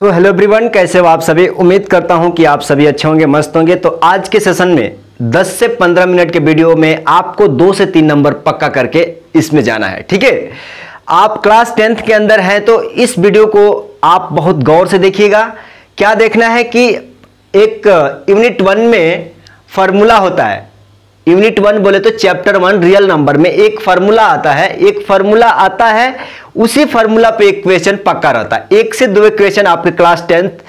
तो hello everyone, कैसे हो आप सभी। उम्मीद करता हूं कि आप सभी अच्छे होंगे, मस्त होंगे। तो आज के सेशन में 10 से 15 मिनट के वीडियो में आपको 2 से 3 नंबर पक्का करके इसमें जाना है। ठीक है, आप क्लास 10th के अंदर हैं तो इस वीडियो को आप बहुत गौर से देखिएगा। क्या देखना है कि एक यूनिट 1 में फॉर्मूला होता है। यूनिट 1 बोले तो चैप्टर 1 रियल नंबर में एक फार्मूला आता है, उसी फार्मूला पे एक क्वेश्चन पक्का रहता है। 1 से 2 क्वेश्चन आपके क्लास 10th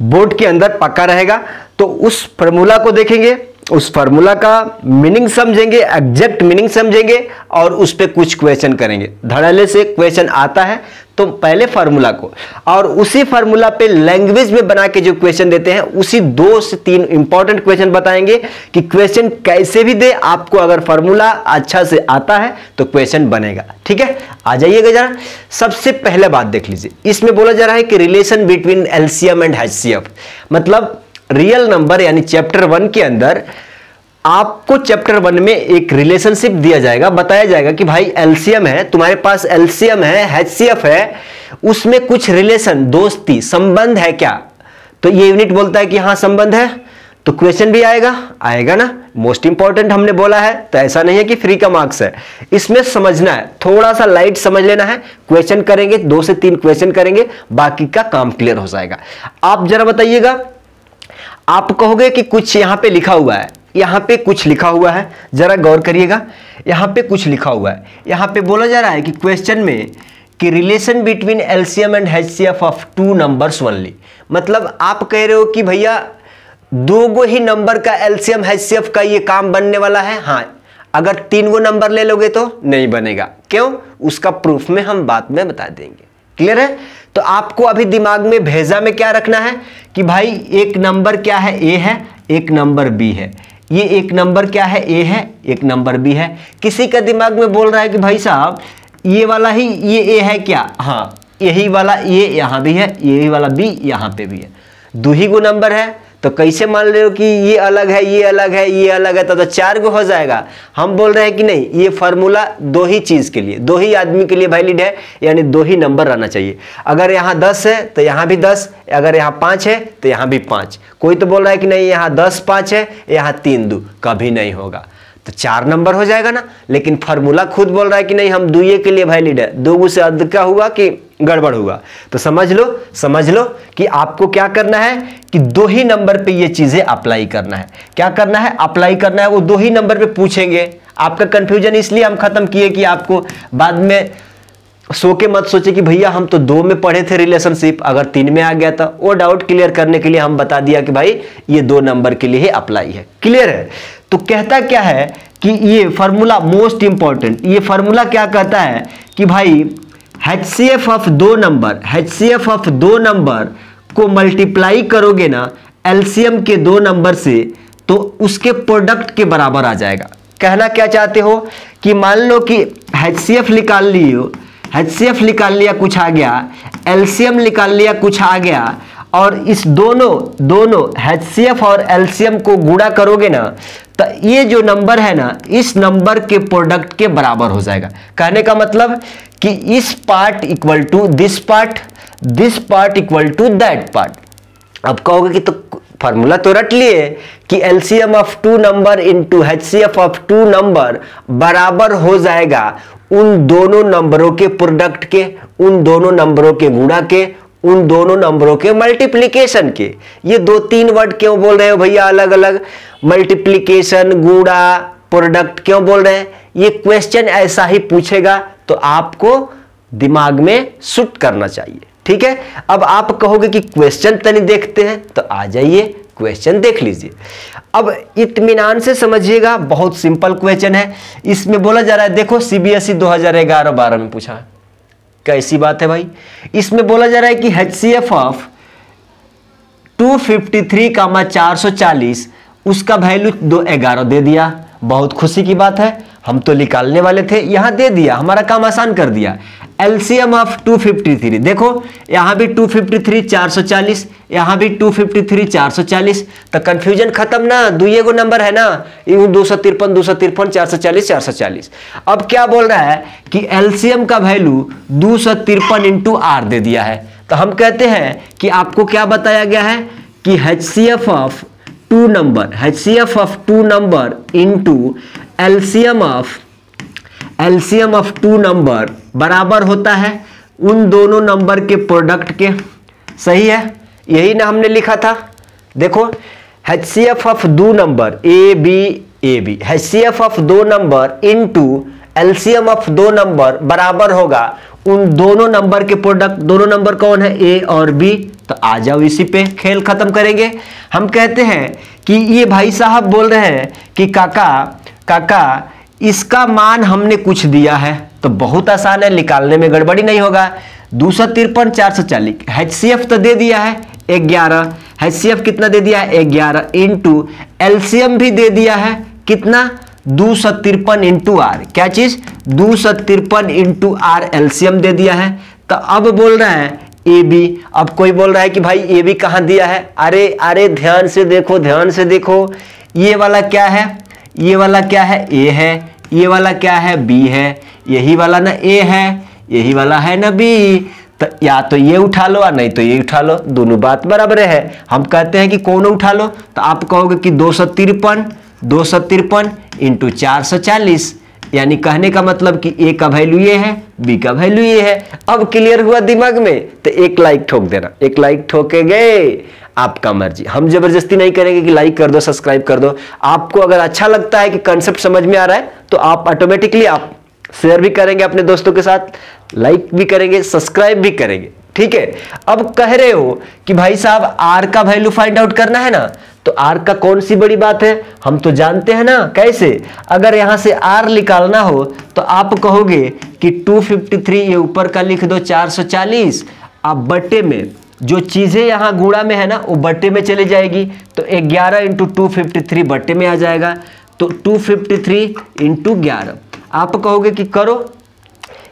बोर्ड के अंदर पक्का रहेगा। तो उस फार्मूला को देखेंगे, उस फार्मूला का मीनिंग समझेंगे, एग्जैक्ट मीनिंग समझेंगे और उस पे कुछ क्वेश्चन करेंगे। धड़ल्ले से क्वेश्चन आता है तो पहले फार्मूला को और उसी फार्मूला पे लैंग्वेज में बना के जो क्वेश्चन देते हैं उसी 2 से 3 इंपॉर्टेंट क्वेश्चन बताएंगे कि क्वेश्चन कैसे भी दे, आपको अगर फार्मूला अच्छा से आता है तो क्वेश्चन बनेगा। ठीक है, आ जाइएगा जरा। सबसे पहले बात देख लीजिए, इसमें बोला जा रहा है कि relation between LCM and HCF, मतलब रियल नंबर यानी चैप्टर 1 के अंदर आपको चैप्टर 1 में एक रिलेशनशिप दिया जाएगा, बताया जाएगा कि भाई एलसीएम है, तुम्हारे पास एलसीएम है, एचसीएफ है, उसमें कुछ रिलेशन, दोस्ती, संबंध है क्या। तो ये यूनिट बोलता है कि हाँ संबंध है, तो क्वेश्चन भी आएगा ना। मोस्ट इंपॉर्टेंट हमने बोला है, तो ऐसा नहीं है कि फ्री का मार्क्स है, इसमें समझना है, थोड़ा सा लाइट समझ लेना है। क्वेश्चन करेंगे, 2 से 3 क्वेश्चन करेंगे, बाकी का काम क्लियर हो जाएगा। आप जरा बताइएगा, आप कहोगे कि कुछ यहां पे लिखा हुआ है, यहां पे कुछ लिखा हुआ है, जरा गौर करिएगा। यहां पे कुछ लिखा हुआ है, यहां पे बोला जा रहा है कि क्वेश्चन में कि relation between LCM and HCF of 2 numbers only, मतलब आप कह रहे हो कि भैया 2 ही नंबर का एलसीएम एचसीएफ का ये काम बनने वाला है। हाँ, अगर 3 नंबर ले लोगे तो नहीं बनेगा। क्यों, उसका प्रूफ में हम बाद में बता देंगे। क्लियर है। तो आपको अभी दिमाग में भेजा में क्या रखना है कि भाई एक नंबर क्या है, ए है, एक नंबर बी है। ये एक नंबर क्या है, ए है, एक नंबर बी है। किसी का दिमाग में बोल रहा है कि भाई साहब ये वाला ही ये ए है क्या, हाँ यही वाला ए यहां भी है, यही वाला बी यहां पे भी है। 2 ही नंबर है, तो कैसे मान रहे हो कि ये अलग है, ये अलग है, ये अलग है, तो 4 हो जाएगा। हम बोल रहे हैं कि नहीं, ये फार्मूला 2 ही चीज के लिए, 2 ही आदमी के लिए वैलिड है, यानी 2 ही नंबर रहना चाहिए। अगर यहाँ 10 है तो यहाँ भी 10, अगर यहाँ 5 है तो यहाँ भी 5। कोई तो बोल रहा है कि नहीं यहाँ 10 5 है, यहाँ 3 2, कभी नहीं होगा, तो 4 नंबर हो जाएगा ना। लेकिन फार्मूला खुद बोल रहा है कि नहीं हम 2 के लिए वैलिड है, 2 से अधिक का हुआ कि गड़बड़ हुआ। तो समझ लो कि आपको क्या करना है कि 2 ही नंबर पे ये चीजें अप्लाई करना है। क्या करना है, अप्लाई करना है। वो 2 ही नंबर पे पूछेंगे। आपका कंफ्यूजन इसलिए हम खत्म किए कि आपको बाद में सो के मत सोचे कि भैया हम तो 2 में पढ़े थे रिलेशनशिप, अगर 3 में आ गया था। वो डाउट क्लियर करने के लिए हम बता दिया कि भाई ये 2 नंबर के लिए ही अप्लाई है। क्लियर है। तो कहता क्या है कि ये फार्मूला मोस्ट इंपॉर्टेंट, ये फार्मूला क्या कहता है कि भाई HCF ऑफ 2 नंबर को मल्टीप्लाई करोगे ना एलसीएम के 2 नंबर से, तो उसके प्रोडक्ट के बराबर आ जाएगा। कहना क्या चाहते हो कि मान लो कि HCF निकाल लिया कुछ आ गया, एलसीएम निकाल लिया कुछ आ गया, और इस दोनों HCF और एलसीएम को गुणा करोगे ना, तो ये जो नंबर है ना इस नंबर के प्रोडक्ट के बराबर हो जाएगा। कहने का मतलब कि इस part equal to this part equal to that part. अब कहोगे कि तो फार्मूला तो रट लिए कि LCM of 2 number into HCF of 2 number बराबर हो जाएगा उन दोनों नंबरों के प्रोडक्ट के, उन दोनों नंबरों के गुणा के, उन दोनों नंबरों के मल्टीप्लिकेशन के। ये 2-3 वर्ड क्यों बोल रहे हो भैया अलग अलग, मल्टीप्लिकेशन, गुणा, प्रोडक्ट क्यों बोल रहे हैं। ये क्वेश्चन ऐसा ही पूछेगा तो आपको दिमाग में शूट करना चाहिए। ठीक है। अब आप कहोगे कि क्वेश्चन तनी देखते हैं, तो आ जाइए क्वेश्चन देख लीजिए। अब इत्मीनान से समझिएगा, बहुत सिंपल क्वेश्चन है। इसमें बोला जा रहा है, देखो CBSE 2011-12 में पूछा है। कैसी बात है भाई, इसमें बोला जा रहा है कि HCF ऑफ 253,440 उसका वैल्यू 11 दे दिया। बहुत खुशी की बात है, हम तो निकालने वाले थे, यहां दे दिया, हमारा काम आसान कर दिया। एलसीएम ऑफ 253, देखो यहां भी 253 440, यहां भी 253 440, तो कंफ्यूजन खत्म ना। 2 नंबर है ना, 253 440 440। अब क्या बोल रहा है कि एलसीएम का वैल्यू 253 इंटू आर दे दिया है, तो हम कहते हैं कि आपको क्या बताया गया है कि HCF of two number into LCM of two number बराबर होता है उन दोनों नंबर के प्रोडक्ट के। सही है, यही ना हमने लिखा था। देखो HCF ऑफ दो number A B, HCF of दो नंबर इनटू एलसीएम ऑफ दो नंबर बराबर होगा उन दोनों नंबर के प्रोडक्ट। दोनों नंबर कौन है, ए और बी। तो आ जाओ इसी पे खेल खत्म करेंगे। हम कहते हैं कि ये भाई साहब बोल रहे हैं कि काका इसका मान हमने कुछ दिया है, तो बहुत आसान है, निकालने में गड़बड़ी नहीं होगा। 253 440 HCF तो दे दिया है 11, HCF कितना दे दिया है 11 इंटू एलसीएम भी दे दिया है कितना 253 इंटू आर। क्या चीज 253 इंटू आर एलसीएम दे दिया है। तो अब बोल रहा है ए बी। अब कोई बोल रहा है कि भाई ए बी कहां दिया है, अरे ध्यान से देखो, ये वाला क्या है, ये वाला क्या है ए है, ये वाला क्या है बी है, यही वाला ना ए है, यही वाला है ना बी। तो या तो ये उठा लो और नहीं तो ये उठा लो, दोनों बात बराबर है। हम कहते हैं कि कौन उठा लो, तो आप कहोगे कि 253 इंटू 440, यानी कहने का मतलब कि ए का वैल्यू ये है, बी का वैल्यू ये है। अब क्लियर हुआ दिमाग में, तो एक लाइक ठोक देना। एक लाइक ठोके गए, आपका मर्जी, हम जबरदस्ती नहीं करेंगे कि लाइक कर दो, सब्सक्राइब कर दो। आपको अगर अच्छा लगता है कि कंसेप्ट समझ में आ रहा है तो आप ऑटोमेटिकली आप शेयर भी करेंगे अपने दोस्तों के साथ, लाइक भी करेंगे, सब्सक्राइब भी करेंगे। ठीक है, अब कह रहे हो कि भाई साहब आर का वैल्यू फाइंड आउट करना है ना, तो आर का कौन सी बड़ी बात है, हम तो जानते हैं ना कैसे। अगर यहां से आर निकालना हो तो आप कहोगे कि 253, ये ऊपर का लिख दो 440, आप बट्टे में जो चीजें यहां गुणा में है ना वो बट्टे में चली जाएगी, तो 11 इंटू 253 बट्टे में आ जाएगा। तो 253 इंटू 11 आप कहोगे कि करो,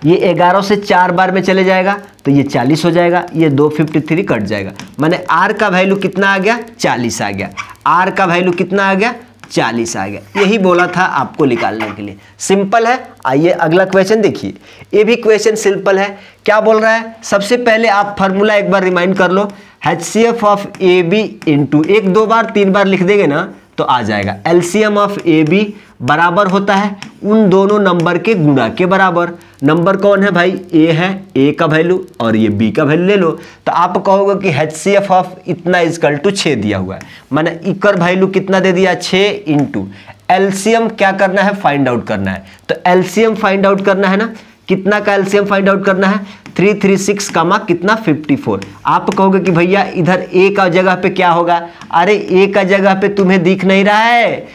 ये 11 से 4 बार में चले जाएगा तो ये 40 हो जाएगा, ये 253 कट जाएगा, माने आर का वैल्यू कितना आ गया 40 आ गया। आर का वैल्यू कितना आ गया 40 आ गया। यही बोला था आपको निकालने के लिए। सिंपल है। आइए अगला क्वेश्चन देखिए, ये भी क्वेश्चन सिंपल है। क्या बोल रहा है, सबसे पहले आप फार्मूला एक बार रिमाइंड कर लो, HCF of A B into 1 2 बार 3 बार लिख देंगे ना तो आ जाएगा एलसीएम ऑफ ए बी बराबर होता है उन दोनों नंबर के गुणा के बराबर। नंबर कौन है भाई, ए है, ए का वैल्यू और ये बी का वैल्यू ले लो। तो आप कहोगे कि HCF ऑफ इतना इजकल टू 6 दिया हुआ है, माने इकर वैल्यू कितना दे दिया 6 इंटू एलसीएम क्या करना है फाइंड आउट करना है। तो एलसीएम फाइंड आउट करना है ना, कितना का एलसीएम फाइंड आउट करना है 336 कामा कितना 54। आप कहोगे कि भैया इधर ए का जगह पे क्या होगा, अरे ए का जगह पे तुम्हें दिख नहीं रहा है।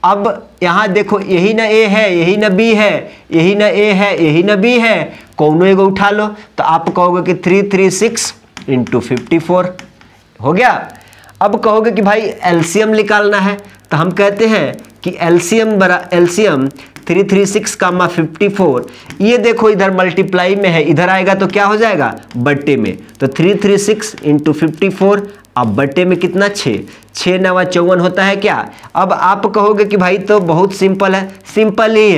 अब यहां देखो, यही ना ए है, यही ना बी है, यही ना ए है, यही ना बी है, कौनो एगो उठा लो। तो आप कहोगे कि 336 इंटू 54 हो गया। अब कहोगे कि भाई एलसीएम निकालना है, तो हम कहते हैं कि एलसीएम 336 कामा 54, ये देखो इधर मल्टीप्लाई में है, इधर आएगा तो क्या हो जाएगा बट्टे में। तो 336 इंटू 54, अब बट्टे में कितना 6 9 54 होता है क्या। अब आप कहोगे कि भाई तो बहुत सिंपल है, सिंपल ही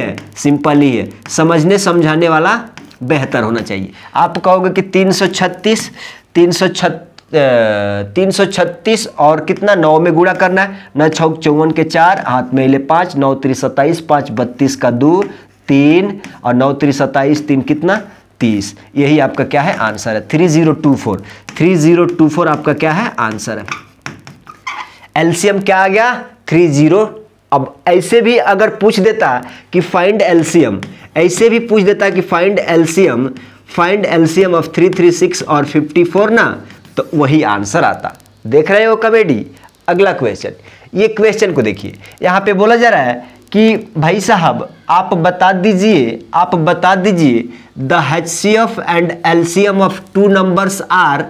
है, समझने समझाने वाला बेहतर होना चाहिए। आप कहोगे कि 336 और कितना 9 में गुणा करना है, 9 छौक 54 के 4, हाथ में ले 5, 9 3 27, 5 32 का 2 3 और 9 3 27 3 कितना 30। यही आपका क्या है आंसर है 3024 आपका क्या है आंसर है। एलसीएम क्या आ गया 30। अब ऐसे भी अगर पूछ देता कि फाइंड एलसीएम, ऐसे भी पूछ देता कि फाइंड एलसीएम ऑफ 336 और 54 ना, तो वही आंसर आता। देख रहे हो कॉमेडी। अगला क्वेश्चन, ये क्वेश्चन को देखिए, यहाँ पे बोला जा रहा है कि भाई साहब आप बता दीजिए the HCF and LCM of two numbers are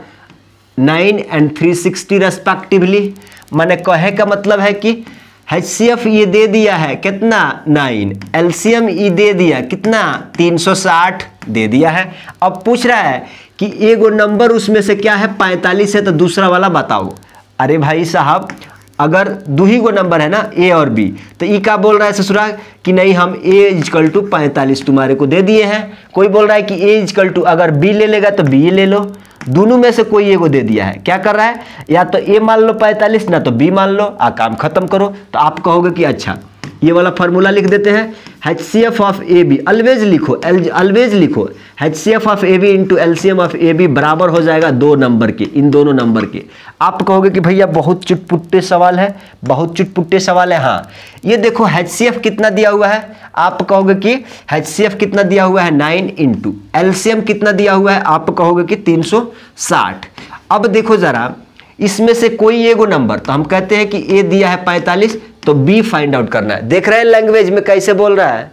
9 and 360 respectively. मैंने कहे का मतलब है कि HCF ये दे दिया है कितना 9, एलसीएम ये दे दिया कितना 360 दे दिया है। अब पूछ रहा है कि एगो नंबर उसमें से क्या है 45 है, तो दूसरा वाला बताओ। अरे भाई साहब अगर दो ही गो नंबर है ना ए और बी, तो ई का बोल रहा है ससुरा कि नहीं हम ए इजकल टू 45 तुम्हारे को दे दिए हैं। कोई बोल रहा है कि ए इजकल टू अगर बी ले लेगा तो बी ले लो। दोनों में से कोई एगो दे दिया है, क्या कर रहा है, या तो ए मान लो 45 ना तो बी मान लो, काम खत्म करो। तो आप कहोगे कि अच्छा ये वाला फार्मूला लिख देते हैं, HCF of A B, always लिखो, ऑलवेज लिखो, HCF of A B into LCM of A B बराबर हो जाएगा 2 नंबर के, इन दोनों नंबर के। आप कहोगे कि भैया बहुत चुटपुट्टे सवाल है, बहुत चुटपुट्टे सवाल है। हाँ, ये देखो HCF कितना दिया हुआ है, आप कहोगे कि HCF कितना दिया हुआ है 9 इंटू LCM कितना दिया हुआ है, आप कहोगे कि 360। अब देखो जरा इसमें से कोई एगो नंबर, तो हम कहते हैं कि ए दिया है 45, तो बी फाइंड आउट करना है। देख रहे हैं लैंग्वेज में कैसे बोल रहा है,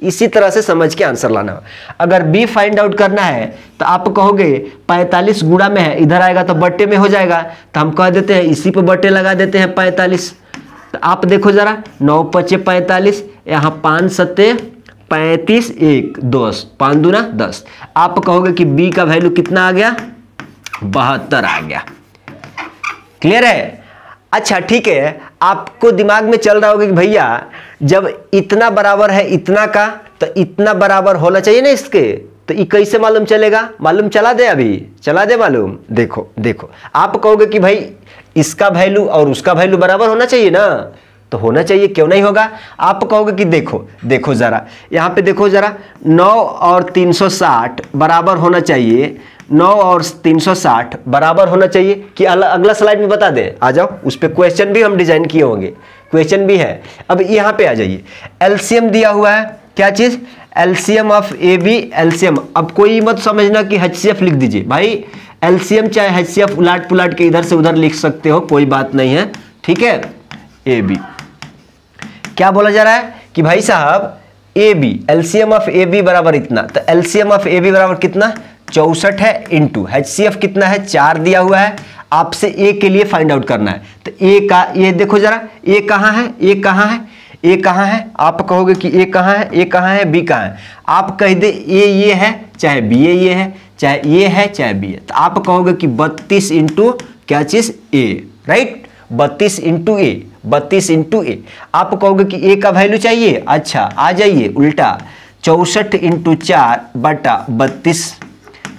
इसी तरह से समझ के आंसर लाना। अगर बी फाइंड आउट करना है तो आप कहोगे 45 गुणा में है, इधर आएगा तो बट्टे में हो जाएगा, तो हम कह देते हैं इसी पे बट्टे लगा देते हैं 45। तो आप देखो जरा 9 5 45, यहाँ 5 7 35, 1 10, 5 दूना 10। आप कहोगे कि बी का वैल्यू कितना आ गया, 72 आ गया। क्लियर है? अच्छा ठीक है, आपको दिमाग में चल रहा होगा कि भैया जब इतना बराबर है इतना का, तो इतना बराबर होना चाहिए ना इसके, तो ये कैसे मालूम चलेगा? मालूम चला दे, अभी चला दे मालूम। देखो देखो, आप कहोगे कि भाई इसका वैल्यू और उसका वैल्यू बराबर होना चाहिए ना, तो होना चाहिए, क्यों नहीं होगा? आप कहोगे कि देखो देखो जरा, यहाँ पे देखो जरा, 9 और 360 बराबर होना चाहिए, 9 और 360 बराबर होना चाहिए कि अगला स्लाइड में बता दें, आ जाओ, उस पर क्वेश्चन भी हम डिजाइन किए होंगे, क्वेश्चन भी है। अब यहाँ पे आ जाइए, एलसीएम दिया हुआ है, क्या चीज, LCM of A B, LCM. अब कोई मत समझना कि HCF लिख दीजिए, भाई एलसीएम चाहे HCF उलाट पुलाट के इधर से उधर लिख सकते हो, कोई बात नहीं है, ठीक है। ए बी क्या बोला जा रहा है कि भाई साहब A B, LCM of A B बराबर इतना, तो एलसीएम ऑफ ए बी बराबर कितना, 64 है, इंटू HCF कितना है, 4 दिया हुआ है, आपसे ए के लिए फाइंड आउट करना है। तो ए का, ये देखो जरा, ए कहाँ है, ए कहाँ है, ए कहाँ है, आप कहोगे कि ए कहाँ है, ए कहाँ है, बी कहाँ है, आप कह दे ए ये है, चाहे बी ये है, चाहे ये है चाहे बी है, तो आप कहोगे कि 32 इंटू क्या चीज, ए, राइट, 32 इंटू ए, 32 इंटू ए। आप कहोगे कि ए का वैल्यू चाहिए, अच्छा आ जाइए उल्टा, 64 इंटू 4 बटा 32,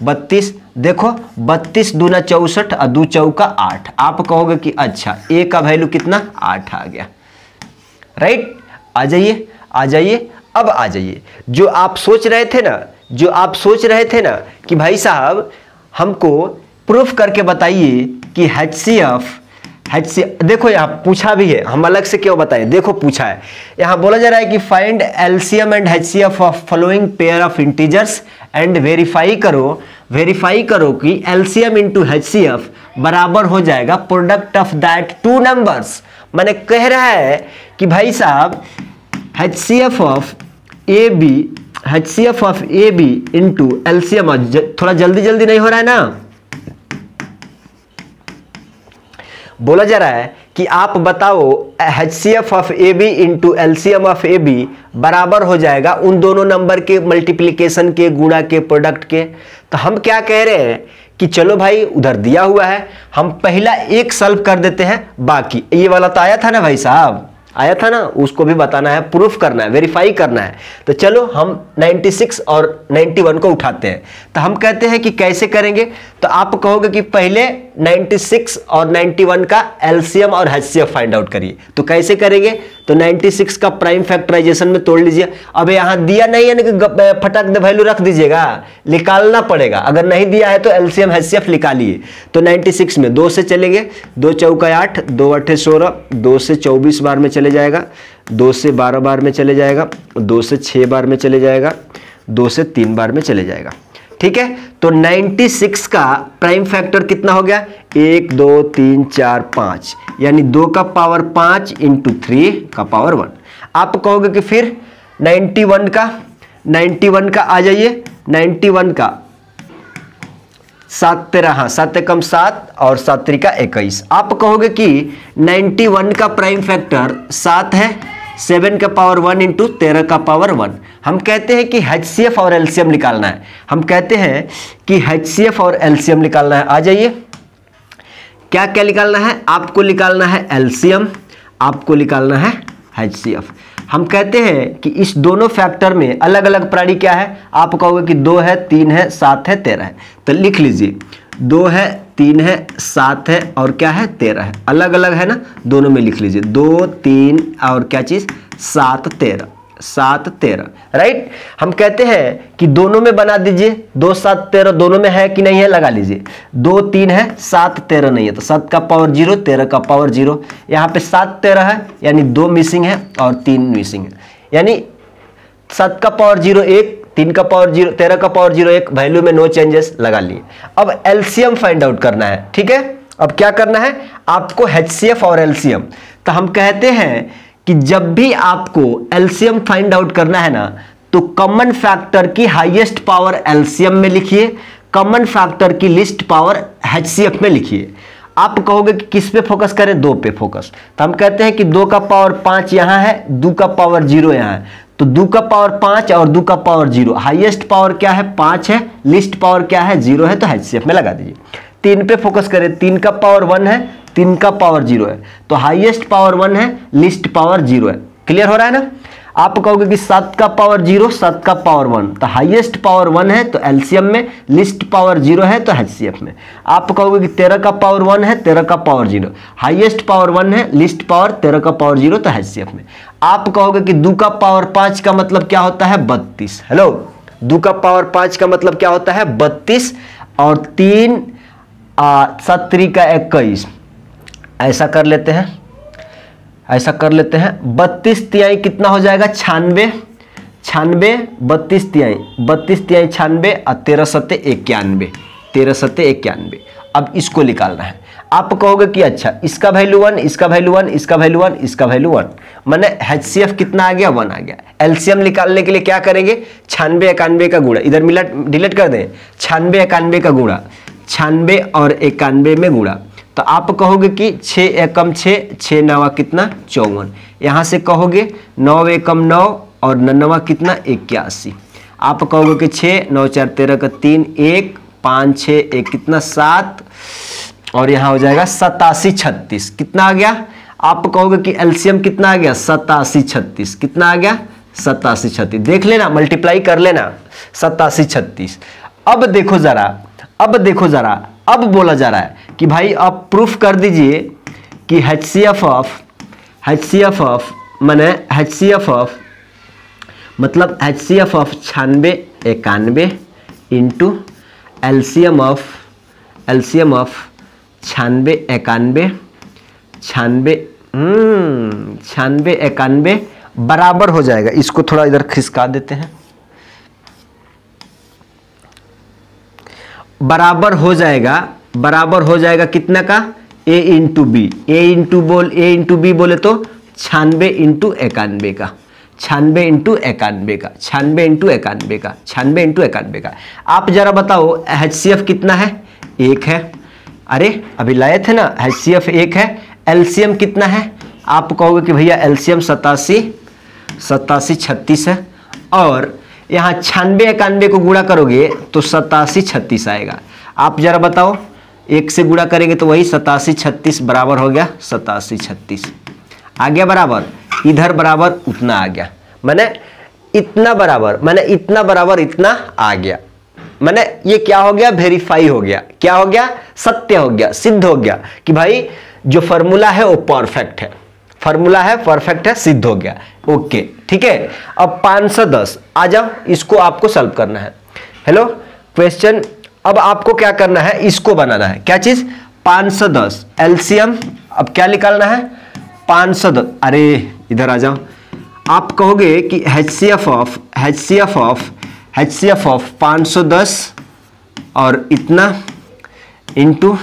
32 देखो, 32 दूना 64 और 2 चौका 8। आप कहोगे कि अच्छा ए का वैल्यू कितना, 8 आ गया, राइट। आ जाइए आ जाइए, अब आ जाइए, जो आप सोच रहे थे ना, जो आप सोच रहे थे ना कि भाई साहब हमको प्रूफ करके बताइए कि HCF देखो यहाँ पूछा भी है, हम अलग से क्यों बताएं, देखो पूछा है, यहाँ बोला जा रहा है कि find LCM and HCF of following pair of integers and verify करो कि LCM इंटू HCF बराबर हो जाएगा प्रोडक्ट ऑफ दैट 2 नंबर्स। मैंने कह रहा है कि भाई साहब HCF of A B into LCM, थोड़ा जल्दी जल्दी नहीं हो रहा है ना, बोला जा रहा है कि आप बताओ HCF of A B into LCM of A B बराबर हो जाएगा उन दोनों नंबर के मल्टीप्लिकेशन के, गुणा के, प्रोडक्ट के। तो हम क्या कह रहे हैं कि चलो भाई उधर दिया हुआ है, हम पहला एक सॉल्व कर देते हैं, बाकी ये वाला तो आया था ना भाई साहब, आया था ना, उसको भी बताना है, प्रूफ करना है, वेरीफाई करना है। तो चलो हम 96 और 91 को उठाते हैं। तो हम कहते हैं कि कैसे करेंगे, तो आप कहोगे कि पहले 96 और 91 का LCM और HCF फाइंड आउट करिए। तो कैसे करेंगे, तो 96 का प्राइम फैक्टराइजेशन में तोड़ लीजिए। अब यहाँ दिया नहीं है ना कि फटाक दे वैल्यू रख दीजिएगा, निकालना पड़ेगा, अगर नहीं दिया है तो LCM HCF निकालिए। तो 96 में 2 से चलेंगे, 2 चौका 8, 2 8 16, 2 से 24 बार में चले जाएगा, 2 से 12 बार में चले जाएगा, 2 से 6 बार में चले जाएगा, 2 से 3 बार में चले जाएगा, ठीक है। तो 96 का प्राइम फैक्टर कितना हो गया, 1 2 3 4 5, यानी 2 का पावर 5 इंटू 3 का पावर 1। आप कहोगे कि फिर 91 का आ जाइए, 91 का 7 तेरह, हाँ 7 कम 7 और 7 त्रिका 21। आप कहोगे कि 91 का प्राइम फैक्टर 7 है, 7 का पावर 1 इंटू 13 का पावर 1। हम कहते हैं कि HCF और LCM निकालना है, हम कहते हैं कि HCF और LCM निकालना है। आ जाइए, क्या क्या निकालना है, आपको निकालना है LCM, आपको निकालना है HCF। हम कहते हैं कि इस दोनों फैक्टर में अलग अलग प्राणी क्या है, आप कहोगे कि 2 है, 3 है, 7 है, 13 है। तो लिख लीजिए 2 है, 3 है, 7 है और क्या है 13 है। अलग अलग है ना, दोनों में लिख लीजिए 2 3 और क्या चीज 7 13, 7 13 राइट। हम कहते हैं कि दोनों में बना दीजिए, 2 7 13 दोनों में है कि नहीं है, लगा लीजिए। 2 3 है, 7 13 नहीं है, तो 7 का पावर 0, 13 का पावर 0। यहाँ पे 7 13 है यानी 2 मिसिंग है और 3 मिसिंग है, यानी 7 का पावर 0 1, 3 का पावर 0, 13 का पावर 0 1, वैल्यू में नो चेंजेस, लगा लिए। अब एलसीएम फाइंड आउट करना है, ठीक है। अब क्या करना है आपको, एचसीएफ और एलसीएम। तो हम कहते हैं कि जब भी आपको एलसीएम फाइंड आउट करना है ना, तो कॉमन फैक्टर की हाईएस्ट पावर एलसीएम में लिखिए, कॉमन फैक्टर की लीस्ट पावर एचसीएफ में लिखिए। आप कहोगे कि किस पे फोकस करें, 2 पे फोकस। तो हम कहते हैं कि 2 का पावर 5 यहां है, 2 का पावर 0 यहां है, तो 2 का पावर 5 और 2 का पावर 0, हाईएस्ट पावर क्या है 5 है, लीस्ट पावर क्या है 0 है, तो एचसीएफ में लगा दीजिए। 3 पे फोकस करें, 3 का पावर 1 है, 3 का पावर 0 है, तो हाईएस्ट पावर 1 है, लीस्ट पावर 0 है। क्लियर हो रहा है ना। आप कहोगे कि 7 का पावर 0, 7 का पावर 1, तो हाईएस्ट पावर 1 है तो एलसीएम में, लीस्ट पावर 0 है तो एचसीएफ में। आप कहोगे कि 13 का पावर 1 है, 13 का पावर 0, हाईएस्ट पावर 1 है, लीस्ट पावर 13 का पावर 0 तो एचसीएफ में। आप कहोगे कि 2 का पावर 5 का मतलब क्या होता है 32। हेलो, 2 का पावर 5 का मतलब क्या होता है 32 और 3 7 3 का 21। ऐसा कर लेते हैं, ऐसा कर लेते हैं, 32 तिहाई कितना हो जाएगा 96, 96 32 तिहाई 96 और 13 सत्ते 91, 13 सत्ते 91। अब इसको निकालना है। आप कहोगे कि अच्छा इसका वैल्यू 1, इसका वैल्यू 1, इसका वैल्यू 1, इसका वैल्यू 1, माने एचसीएफ कितना आ गया 1 आ गया। एलसीएम निकालने के लिए क्या करेंगे, 96 91 का गुणा, इधर मिला डिलीट कर दें, 96 91 का गुणा, 96 और 91 में गुणा। तो आप कहोगे कि 6 एकम 6, 6 9 कितना 54। यहां से कहोगे 9 एकम 9 और 9 कितना 81। आप कहोगे कि 6 9 4 13 का 3 1 5 6 1 कितना 7 और यहां हो जाएगा 87 36। कितना आ गया, आप कहोगे कि एलसीएम कितना आ गया 87 36। कितना आ गया 87 36। देख लेना, मल्टीप्लाई कर लेना 87 36। अब देखो जरा, अब देखो जरा, अब बोला जा रहा है कि भाई आप प्रूफ कर दीजिए कि एचसीएफ ऑफ माने एचसीएफ ऑफ मतलब HCF of 96 91 into LCM of 96 91 96 91 बराबर हो जाएगा। इसको थोड़ा इधर खिसका देते हैं, बराबर हो जाएगा, बराबर हो जाएगा कितना का a into B, a into B बोले तो 96 इंटू 91 का, 96 इंटू 91 का, 96 इंटू 91 का, 96 इंटू 91 का। आप जरा बताओ एचसीएफ कितना है 1 है। अरे अभी लाए थे ना, एचसीएफ 1 है। एलसीएम कितना है, आप कहोगे कि भैया एलसीएम 87 36 है और यहाँ 96 91 को गुणा करोगे तो 87 36 आएगा। आप जरा बताओ 1 से गुणा करेंगे तो वही 87 36 बराबर हो गया 87 36 आ गया बराबर, इधर बराबर उतना आ गया, माने इतना बराबर, माने इतना बराबर इतना आ गया, माने ये क्या हो गया वेरीफाई हो गया, क्या हो गया सत्य हो गया, सिद्ध हो गया कि भाई जो फॉर्मूला है वो परफेक्ट है, फॉर्मूला है परफेक्ट है, सिद्ध हो गया। ओके ठीक है। अब 510 आ जाओ, इसको आपको सॉल्व करना है। हेलो क्वेश्चन, अब आपको क्या करना है, इसको बनाना है, क्या चीज 510 एलसीएम। अब क्या निकालना है 510, अरे इधर आ जाओ। आप कहोगे कि एचसीएफ ऑफ 510 और इतना इंटू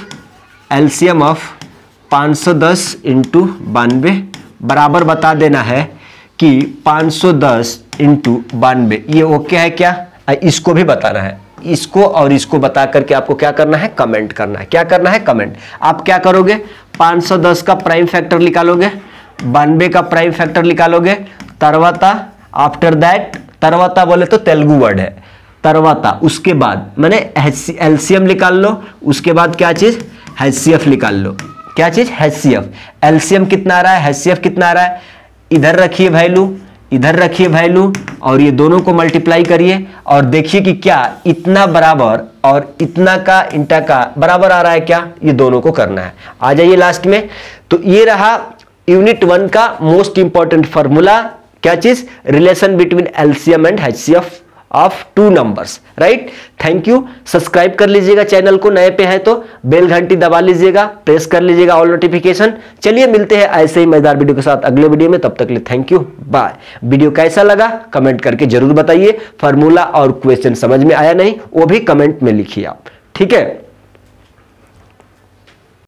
एलसीएम ऑफ 510 इंटू 92 बराबर बता देना है कि 510 इंटू 92। ये ओके है क्या, इसको भी बताना है, इसको और इसको बता करके आपको क्या करना है कमेंट करना है। क्या करना है कमेंट। आप क्या करोगे 510 का प्राइम फैक्टर निकालोगे, 92 का प्राइम फैक्टर निकालोगे, तरवाता आफ्टर दैट, तरवाता बोले तो तेलुगु वर्ड है तरवाता, उसके बाद मैंने एलसीएम निकाल लो, उसके बाद क्या चीज एचसीएफ निकाल लो। क्या चीज एचसीएफ, एलसीएम कितना आ रहा है एचसीएफ कितना आ रहा है, इधर रखिए वैल्यू, इधर रखिए वैल्यू और ये दोनों को मल्टीप्लाई करिए और देखिए कि क्या इतना बराबर और इतना का इंटा का बराबर आ रहा है क्या, ये दोनों को करना है। आ जाइए लास्ट में, तो ये रहा यूनिट 1 का मोस्ट इंपॉर्टेंट फॉर्मूला, क्या चीज, relation between LCM and HCF of two numbers, right. Thank you, subscribe कर लीजिएगा चैनल को, नए पे है तो बेल घंटी दबा लीजिएगा, प्रेस कर लीजिएगा ऑल नोटिफिकेशन। चलिए मिलते हैं ऐसे ही मजेदार वीडियो के साथ अगले वीडियो में, तब तक के लिए थैंक यू, बाय। वीडियो कैसा लगा कमेंट करके जरूर बताइए, फार्मूला और क्वेश्चन समझ में आया नहीं वो भी कमेंट में लिखिए आप, ठीक है।